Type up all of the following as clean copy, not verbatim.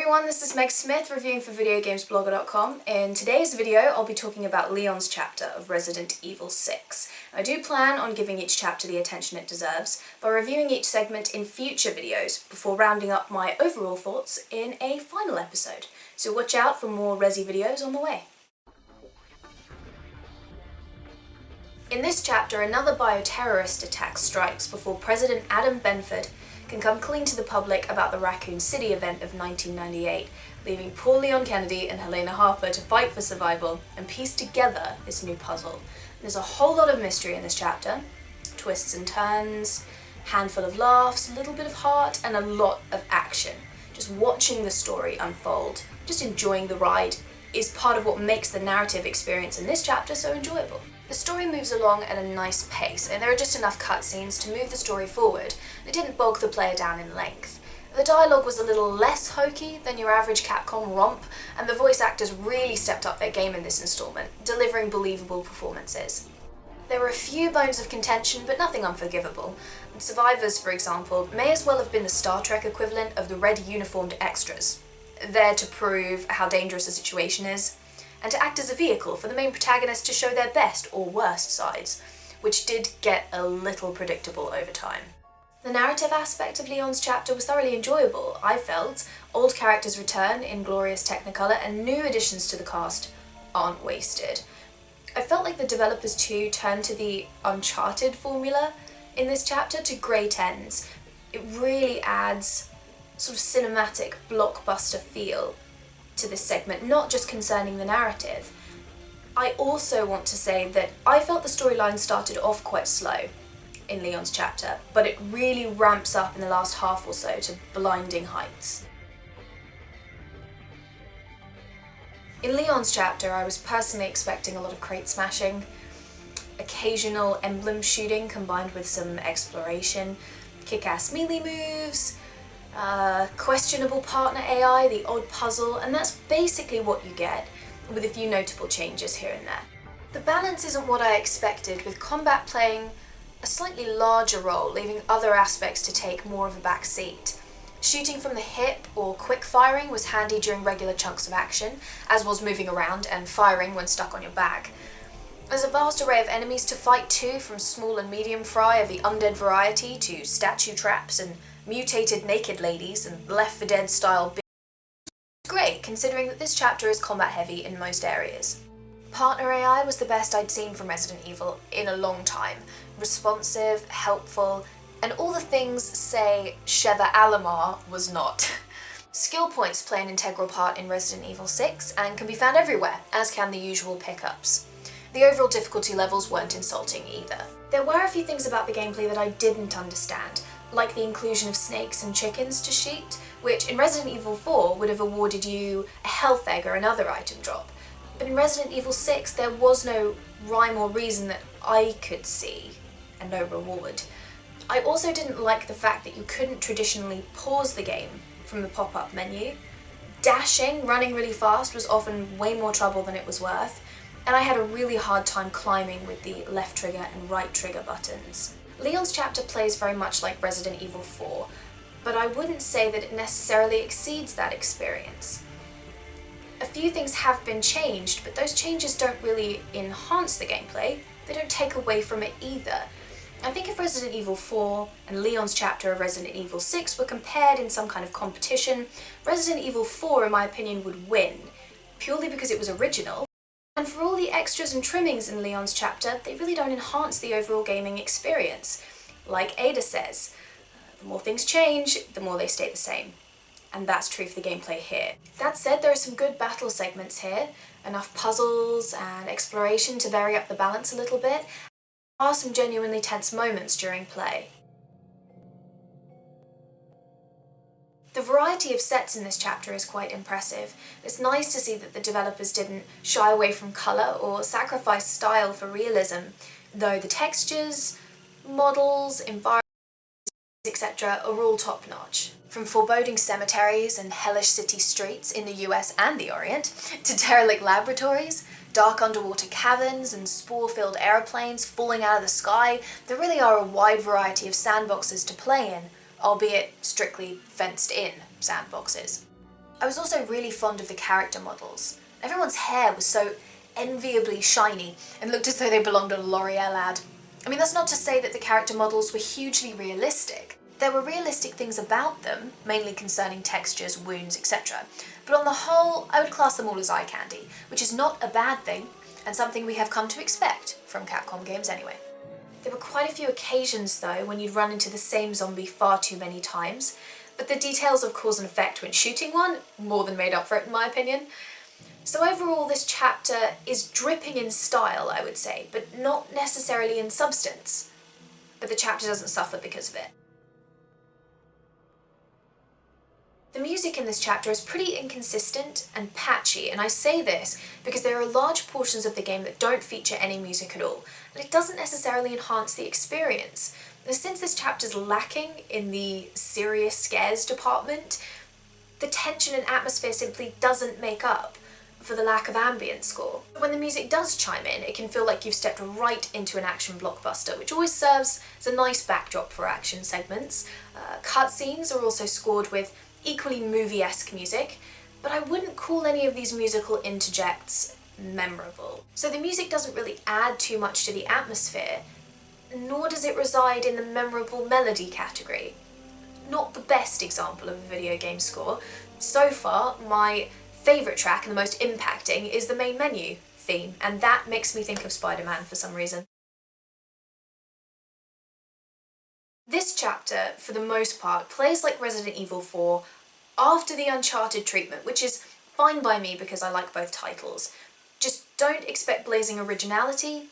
everyone, this is Meg Smith reviewing for VideoGamesBlogger.com. In today's video I'll be talking about Leon's chapter of Resident Evil 6. I do plan on giving each chapter the attention it deserves by reviewing each segment in future videos before rounding up my overall thoughts in a final episode, so watch out for more Resi videos on the way. In this chapter, another bioterrorist attack strikes before President Adam Benford can come clean to the public about the Raccoon City event of 1998, leaving poor Leon Kennedy and Helena Harper to fight for survival and piece together this new puzzle. There's a whole lot of mystery in this chapter, twists and turns, handful of laughs, a little bit of heart, and a lot of action. Just watching the story unfold, just enjoying the ride, is part of what makes the narrative experience in this chapter so enjoyable. The story moves along at a nice pace, and there are just enough cutscenes to move the story forward. It didn't bog the player down in length. The dialogue was a little less hokey than your average Capcom romp, and the voice actors really stepped up their game in this installment, delivering believable performances. There were a few bones of contention, but nothing unforgivable. Survivors, for example, may as well have been the Star Trek equivalent of the red uniformed extras, there to prove how dangerous the situation is, and to act as a vehicle for the main protagonist to show their best or worst sides, which did get a little predictable over time. The narrative aspect of Leon's chapter was thoroughly enjoyable, I felt. Old characters return in glorious Technicolor, and new additions to the cast aren't wasted. I felt like the developers too turned to the Uncharted formula in this chapter to great ends. It really adds sort of cinematic blockbuster feel to this segment, not just concerning the narrative. I also want to say that I felt the storyline started off quite slow in Leon's chapter, but it really ramps up in the last half or so to blinding heights. In Leon's chapter, I was personally expecting a lot of crate smashing, occasional emblem shooting combined with some exploration, kick-ass melee moves, questionable partner AI, the odd puzzle, and that's basically what you get, with a few notable changes here and there. The balance isn't what I expected, with combat playing a slightly larger role, leaving other aspects to take more of a back seat. Shooting from the hip or quick firing was handy during regular chunks of action, as was moving around and firing when stuck on your back. There's a vast array of enemies to fight too, from small and medium fry of the undead variety to statue traps and mutated naked ladies and Left 4 Dead style. It's great, considering that this chapter is combat heavy in most areas. Partner AI was the best I'd seen from Resident Evil in a long time. Responsive, helpful, and all the things, say, Sheva Alomar was not. Skill points play an integral part in Resident Evil 6 and can be found everywhere, as can the usual pickups. The overall difficulty levels weren't insulting either. There were a few things about the gameplay that I didn't understand, like the inclusion of snakes and chickens to shoot, which in Resident Evil 4 would have awarded you a health egg or another item drop. But in Resident Evil 6 there was no rhyme or reason that I could see, and no reward. I also didn't like the fact that you couldn't traditionally pause the game from the pop-up menu. Dashing, running really fast, was often way more trouble than it was worth, and I had a really hard time climbing with the left trigger and right trigger buttons. Leon's chapter plays very much like Resident Evil 4, but I wouldn't say that it necessarily exceeds that experience. A few things have been changed, but those changes don't really enhance the gameplay, they don't take away from it either. I think if Resident Evil 4 and Leon's chapter of Resident Evil 6 were compared in some kind of competition, Resident Evil 4, in my opinion, would win, purely because it was original. And for all the extras and trimmings in Leon's chapter, they really don't enhance the overall gaming experience. Like Ada says, the more things change, the more they stay the same. And that's true for the gameplay here. That said, there are some good battle segments here, enough puzzles and exploration to vary up the balance a little bit. There are some genuinely tense moments during play. The variety of sets in this chapter is quite impressive. It's nice to see that the developers didn't shy away from colour or sacrifice style for realism, though the textures, models, environments, etc. are all top-notch. From foreboding cemeteries and hellish city streets in the US and the Orient, to derelict laboratories, dark underwater caverns and spore-filled aeroplanes falling out of the sky, there really are a wide variety of sandboxes to play in, albeit strictly fenced-in sandboxes. I was also really fond of the character models. Everyone's hair was so enviably shiny and looked as though they belonged on a L'Oreal ad. I mean, that's not to say that the character models were hugely realistic. There were realistic things about them, mainly concerning textures, wounds, etc. But on the whole, I would class them all as eye candy, which is not a bad thing, and something we have come to expect from Capcom games anyway. There were quite a few occasions though when you'd run into the same zombie far too many times, but the details of cause and effect when shooting one more than made up for it in my opinion. So overall this chapter is dripping in style, I would say, but not necessarily in substance. But the chapter doesn't suffer because of it. The music in this chapter is pretty inconsistent and patchy, and I say this because there are large portions of the game that don't feature any music at all, and it doesn't necessarily enhance the experience. And since this chapter's lacking in the serious scares department, the tension and atmosphere simply doesn't make up for the lack of ambient score. When the music does chime in, it can feel like you've stepped right into an action blockbuster, which always serves as a nice backdrop for action segments. Cutscenes are also scored with equally movie-esque music, but I wouldn't call any of these musical interjects memorable. So the music doesn't really add too much to the atmosphere, nor does it reside in the memorable melody category. Not the best example of a video game score. So far, my favourite track and the most impacting is the main menu theme, and that makes me think of Spider-Man for some reason. This chapter, for the most part, plays like Resident Evil 4 after the Uncharted treatment, which is fine by me because I like both titles. Just don't expect blazing originality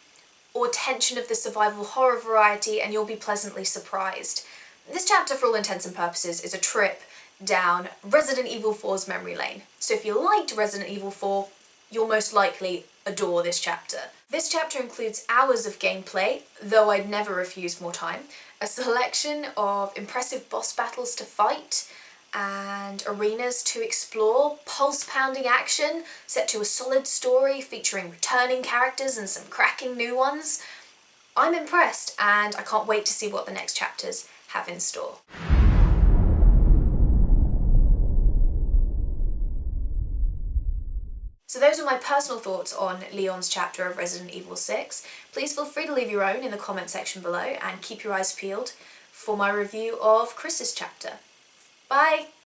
or tension of the survival horror variety and you'll be pleasantly surprised. This chapter, for all intents and purposes, is a trip down Resident Evil 4's memory lane. So if you liked Resident Evil 4, you'll most likely adore this chapter. This chapter includes hours of gameplay, though I'd never refuse more time, a selection of impressive boss battles to fight, and arenas to explore, pulse-pounding action set to a solid story featuring returning characters and some cracking new ones. I'm impressed, and I can't wait to see what the next chapters have in store. So those are my personal thoughts on Leon's chapter of Resident Evil 6. Please feel free to leave your own in the comment section below and keep your eyes peeled for my review of Chris's chapter. Bye!